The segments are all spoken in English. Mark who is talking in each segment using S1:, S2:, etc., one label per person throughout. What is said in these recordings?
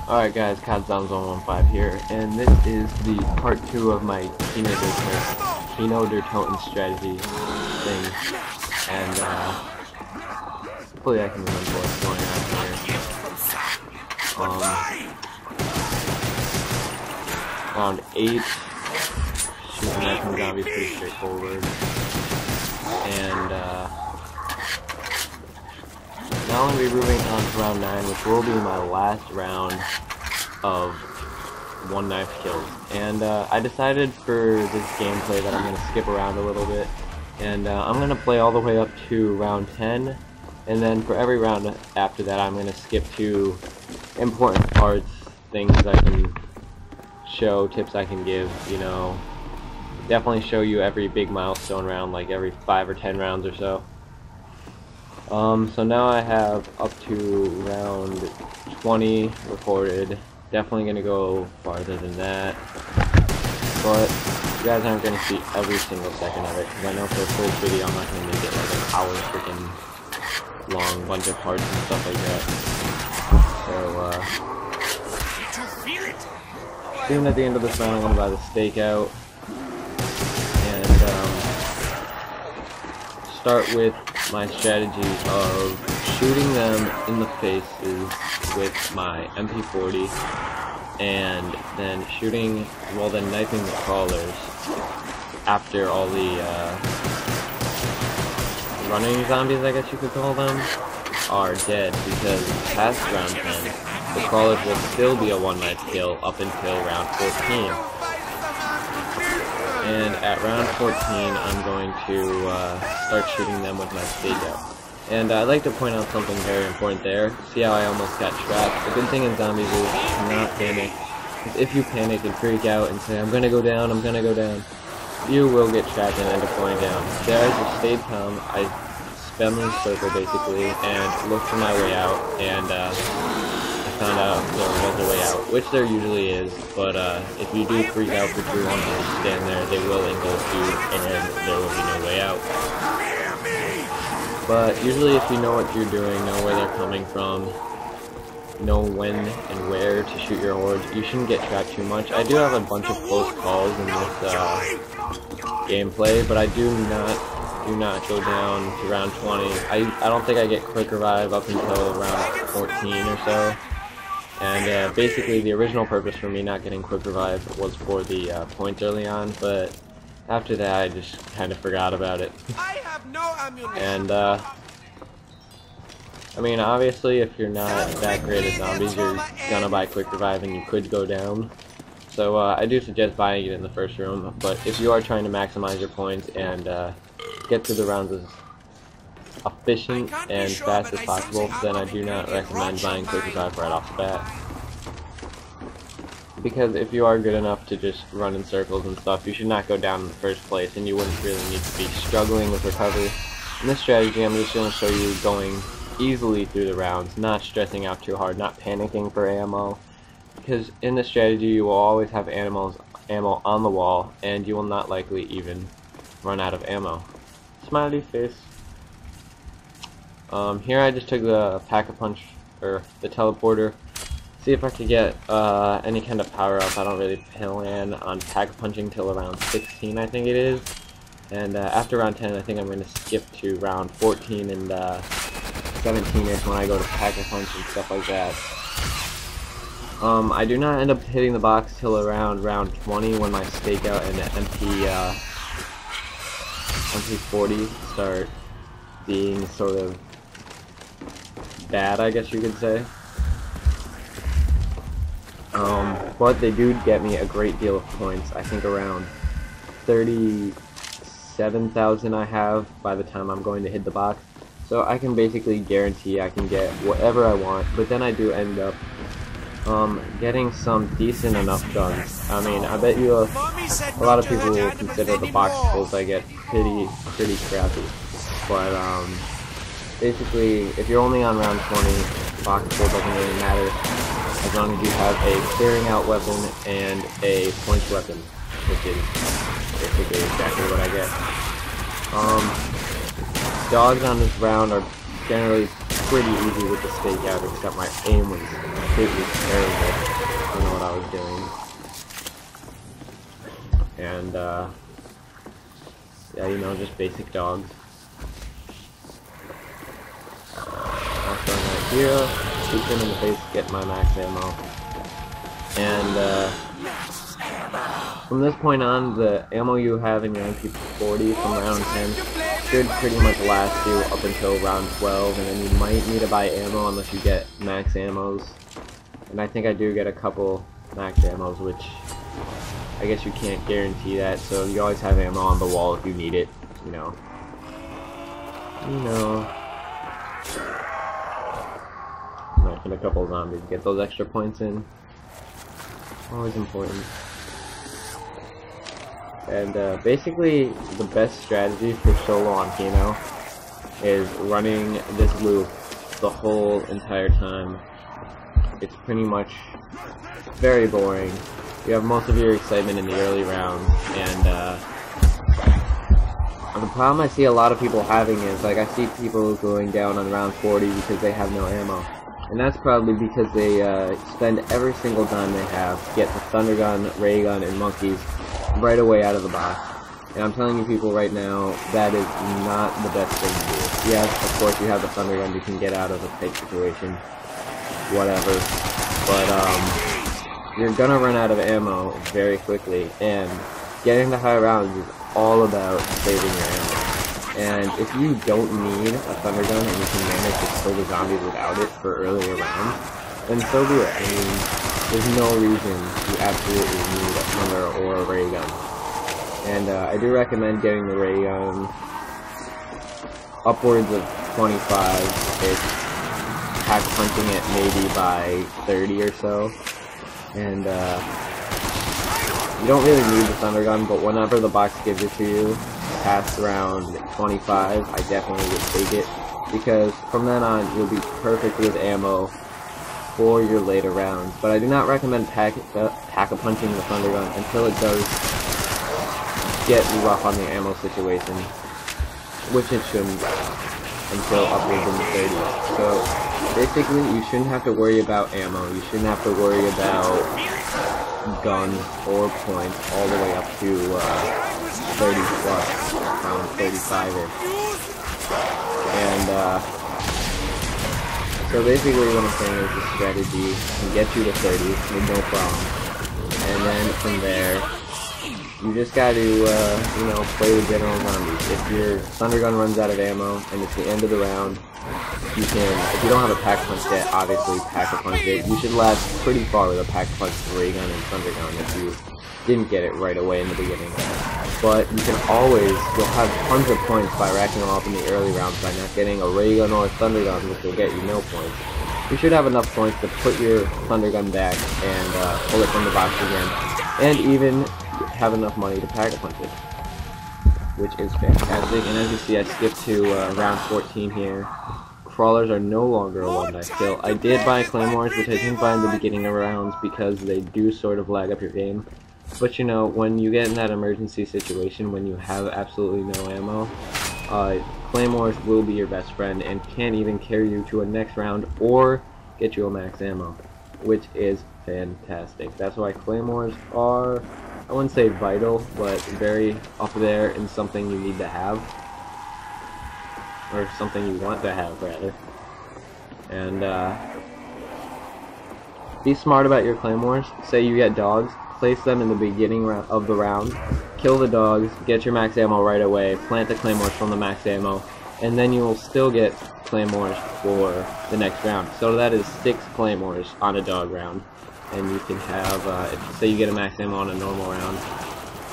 S1: Alright guys, CodZombs115 here, and this is the part 2 of my kino toten strategy thing, and hopefully I can remember what's going on here. Round 8, shooting at some zombies pretty straightforward, and now I'm going to be moving on to round 9, which will be my last round of one knife kills. And I decided for this gameplay that I'm going to skip around a little bit, and I'm going to play all the way up to round 10, and then for every round after that I'm going to skip to important parts, things I can show, tips I can give, you know, definitely show you every big milestone round, like every 5 or 10 rounds or so. So now I have up to round 20 recorded. Definitely going to go farther than that, but you guys aren't going to see every single second of it, because I know for the first video I'm not going to make it like an hour freaking long bunch of parts and stuff like that. So, soon at the end of this round I'm going to buy the stakeout, and start with my strategy of shooting them in the faces with my MP40, and then shooting, well then knifing the crawlers after all the running zombies, I guess you could call them, are dead, because past round 10 the crawlers will still be a one knife kill up until round 14. And at round 14, I'm going to start shooting them with my stakeout. And I'd like to point out something very important there. See how I almost got trapped? The good thing in zombies is not panic. Because if you panic and freak out and say, I'm gonna go down, I'm gonna go down, you will get trapped and end up going down. There I just stayed calm. I spun in a circle basically and looked for my way out, and I found out there was a way out, which there usually is, but if you do freak out for too long and just stand there, they will engulf you and there will be no way out. But usually if you know what you're doing, know where they're coming from, know when and where to shoot your hordes, you shouldn't get trapped too much. I do have a bunch of close calls in this gameplay, but I do not go down to round 20. I don't think I get quick revive up until round 14 or so. And basically the original purpose for me not getting quick revive was for the points early on, but after that I just kind of forgot about it.
S2: I have no ammunition.
S1: And I mean, obviously if you're not that great at zombies, you're gonna buy quick revive and you could go down. So I do suggest buying it in the first room, but if you are trying to maximize your points and get through the rounds as efficient and fast as possible, then I do not recommend buying quick revive right off the bat. Because if you are good enough to just run in circles and stuff, you should not go down in the first place, and you wouldn't really need to be struggling with recovery. In this strategy, I'm just going to show you going easily through the rounds, not stressing out too hard, not panicking for ammo. Because in this strategy, you will always have ammo on the wall, and you will not likely even run out of ammo. Smiley face. Here I just took the pack-a-punch, or the teleporter. See if I could get any kind of power up. I don't really plan on pack-a-punching till around 16, I think it is. And after round 10, I think I'm going to skip to round 14 and 17-ish when I go to pack-a-punch and stuff like that. I do not end up hitting the box till around round 20 when my stakeout and MP40 start being sort of bad, I guess you could say. But they do get me a great deal of points. I think around 37,000 I have by the time I'm going to hit the box. So I can basically guarantee I can get whatever I want, but then I do end up getting some decent enough guns. I mean, I bet you a lot of people will consider the box pulls I get pretty crappy. But basically, if you're only on round 20, box pull doesn't really matter, as long as you have a clearing out weapon and a points weapon, which is basically exactly what I get. Dogs on this round are generally pretty easy with the stakeout, except my aim was completely terrible. I don't know what I was doing. And, yeah, you know, just basic dogs. Also, right here, shoot them in the face, get my max ammo. And, from this point on, the ammo you have in your MP40 from round 10 should pretty much last you up until round 12, and then you might need to buy ammo unless you get max ammos. And I think I do get a couple max ammos, which I guess you can't guarantee that, so you always have ammo on the wall if you need it, you know. Knifing a couple zombies, get those extra points in. Always important. And basically, the best strategy for solo on Kino is running this loop the whole entire time. It's pretty much very boring. You have most of your excitement in the early rounds, and the problem I see a lot of people having is, like, I see people going down on round 40 because they have no ammo. And that's probably because they spend every single dime they have to get the thunder gun, ray gun, and monkeys right away out of the box. And I'm telling you people right now, that is not the best thing to do. Yes, of course you have the thunder gun, you can get out of a tight situation, whatever. But you're gonna run out of ammo very quickly, and getting the high rounds is all about saving your ammo. And if you don't need a thunder gun and you can manage to kill the zombies without it for earlier rounds, then so be it. I mean, there's no reason you absolutely need a thunder or a ray gun. And I do recommend getting the ray gun upwards of 25. It's pack punching it maybe by 30 or so. And you don't really need the thunder gun, but whenever the box gives it to you, past round 25, I definitely would take it, because from then on you'll be perfect with ammo for your later rounds. But I do not recommend pack-a-punching the thunder gun until it does get rough on the ammo situation, which it shouldn't until upwards in the 30s. So basically, you shouldn't have to worry about ammo, you shouldn't have to worry about guns or points all the way up to 30 plus, around 35ish. And so basically what I'm saying is the strategy can get you to 30 with no problem. And then from there, you just gotta, you know, play the general zombies. If your thunder gun runs out of ammo and it's the end of the round, you can, if you don't have a pack punch yet, obviously pack a punch it. You should last pretty far with a pack punch, ray gun, and thunder gun if you didn't get it right away in the beginning. But you can always, you'll have tons of points by racking them up in the early rounds by not getting a ray gun or a thunder gun, which will get you no points. You should have enough points to put your thunder gun back and pull it from the box again, and even have enough money to pack a punch it, which is fantastic. And as you see, I skipped to round 14 here. Crawlers are no longer a one-knife kill. I did buy claymores, which I didn't buy in the beginning of rounds because they do sort of lag up your game. But you know, when you get in that emergency situation, when you have absolutely no ammo, claymores will be your best friend and can even carry you to a next round or get you a max ammo, which is fantastic. That's why claymores are, I wouldn't say vital, but very up there in something you need to have. Or something you want to have, rather. And, be smart about your claymores. Say you get dogs, place them in the beginning of the round, kill the dogs, get your max ammo right away, plant the claymores from the max ammo, and then you will still get claymores for the next round. So that is 6 claymores on a dog round. And you can have, if say you get a max ammo on a normal round,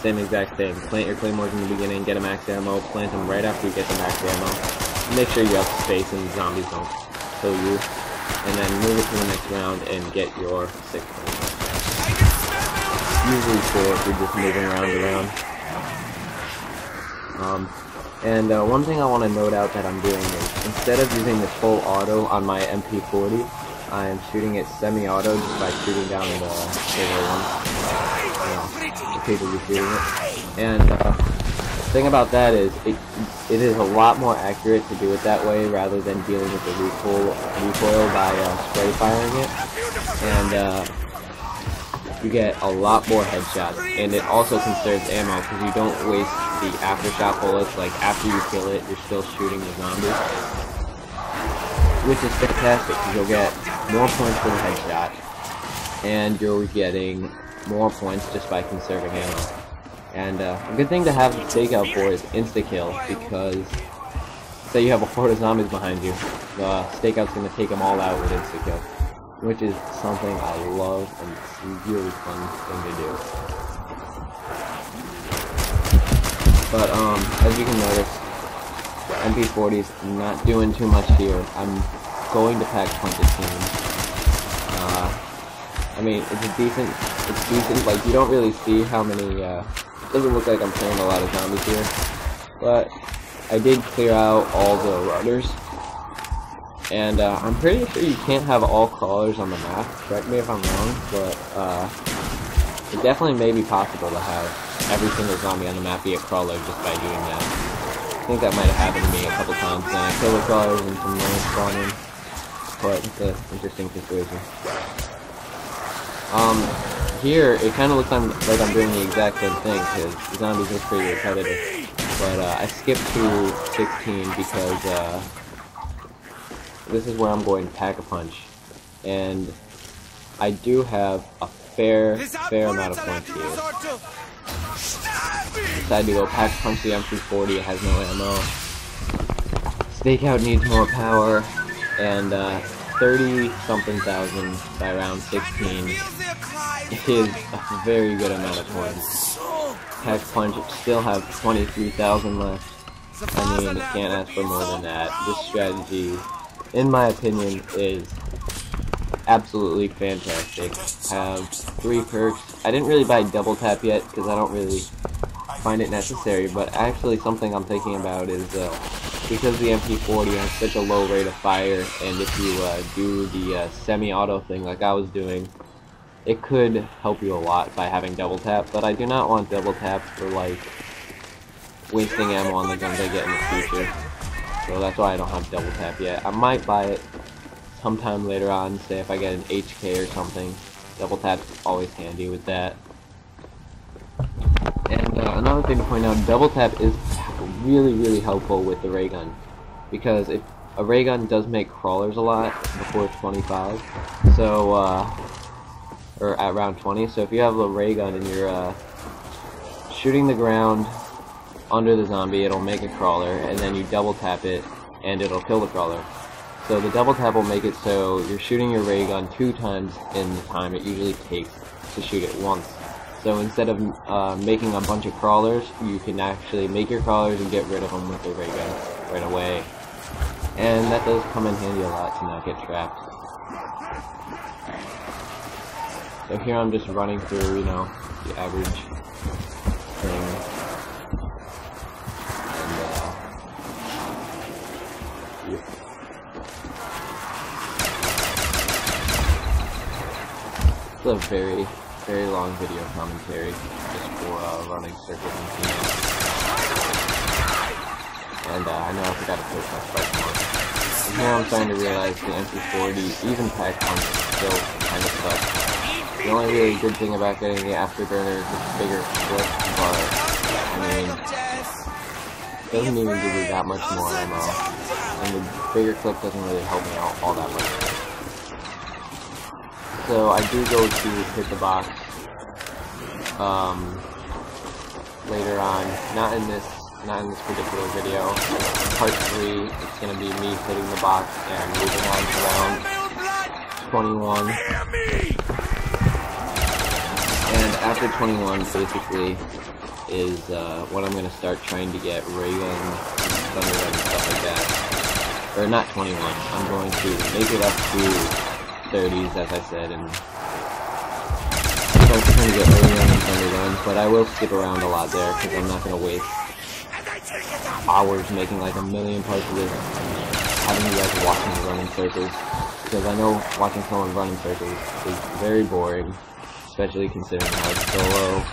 S1: same exact thing. Plant your claymores in the beginning, get a max ammo, plant them right after you get the max ammo. Make sure you have space and the zombies don't kill you. And then move it to the next round and get your 6 claymores. Usually 4 if you're just moving around. One thing I want to note out that I'm doing is, instead of using this full auto on my MP40, I am shooting it semi-auto just by shooting down the bigger one. The people who's shooting it. And thing about that is it is a lot more accurate to do it that way rather than dealing with the recoil by spray firing it, and you get a lot more headshots, and it also conserves ammo because you don't waste the aftershock bullets. Like after you kill it, you're still shooting the zombies, which is fantastic because you'll get more points for the headshot, and you're getting more points just by conserving ammo. And a good thing to have the stakeout for is insta-kill, because say you have a horde of zombies behind you, the stakeout's going to take them all out with insta-kill, which is something I love, and it's a really fun thing to do. But as you can notice, MP40's not doing too much here. I'm going to pack punch it soon. I mean, it's decent, like you don't really see how many, doesn't look like I'm playing a lot of zombies here, but I did clear out all the runners, and I'm pretty sure you can't have all crawlers on the map, correct me if I'm wrong, but it definitely may be possible to have every single zombie on the map be a crawler just by doing that. I think that might have happened to me a couple times, and I kill the crawlers and some more spawn in, but it's an interesting situation. Here, it kind of looks like I'm doing the exact same thing, because the zombies look pretty repetitive. But, I skipped to 16 because, this is where I'm going to pack a punch. And I do have a fair amount of points here. Decided to go pack punch the M340, it has no ammo. Stakeout needs more power, and, 30-something thousand by round 16 is a very good amount of points. Pack punch still have 23,000 left. I mean, it can't ask for more than that. This strategy, in my opinion, is absolutely fantastic. Have 3 perks. I didn't really buy double tap yet because I don't really find it necessary, but actually something I'm thinking about is because the MP40 has such a low rate of fire, and if you do the semi-auto thing like I was doing, it could help you a lot by having double tap, but I do not want double tap for like wasting ammo on the guns I get in the future. So that's why I don't have double tap yet. I might buy it sometime later on, say if I get an HK or something. Double tap's always handy with that. And another thing to point out, double tap is really helpful with the ray gun, because a ray gun does make crawlers a lot before 25, so or at round 20. So if you have a ray gun and you're shooting the ground under the zombie, it'll make a crawler, and then you double tap it and it'll kill the crawler. So the double tap will make it so you're shooting your ray gun 2 times in the time it usually takes to shoot it once. So instead of making a bunch of crawlers, you can actually make your crawlers and get rid of them with the ray gun right away. And that does come in handy a lot to not get trapped. So here I'm just running through, you know, the average thing. And, yeah. It's a very long video commentary just for running circuit and kino. And I know I forgot to put my spike more. And here I'm starting to realize the MP40, even pack punch, still kind of sucks. The only really good thing about getting the afterburner is the bigger clip, but I mean, it doesn't even give you that much more ammo, and the bigger clip doesn't really help me out all that much. So I do go to hit the box later on, not in this particular video. Part 3, it's going to be me hitting the box and moving on to round 21. And after 21, basically, is when I'm going to start trying to get ray gun, thunder gun, and stuff like that. Or not 21, I'm going to make it up to 30s, as I said, and start trying to get ray gun and thunder guns, but I will skip around a lot there, because I'm not going to waste hours making like a million parts of this, having you guys watching me run in circles, because I know watching someone run in circles is very boring, especially considering how it's solo,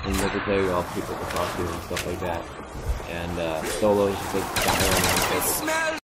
S1: in multiplayer you also people to talk to and stuff like that. And solo is just like die around in circles.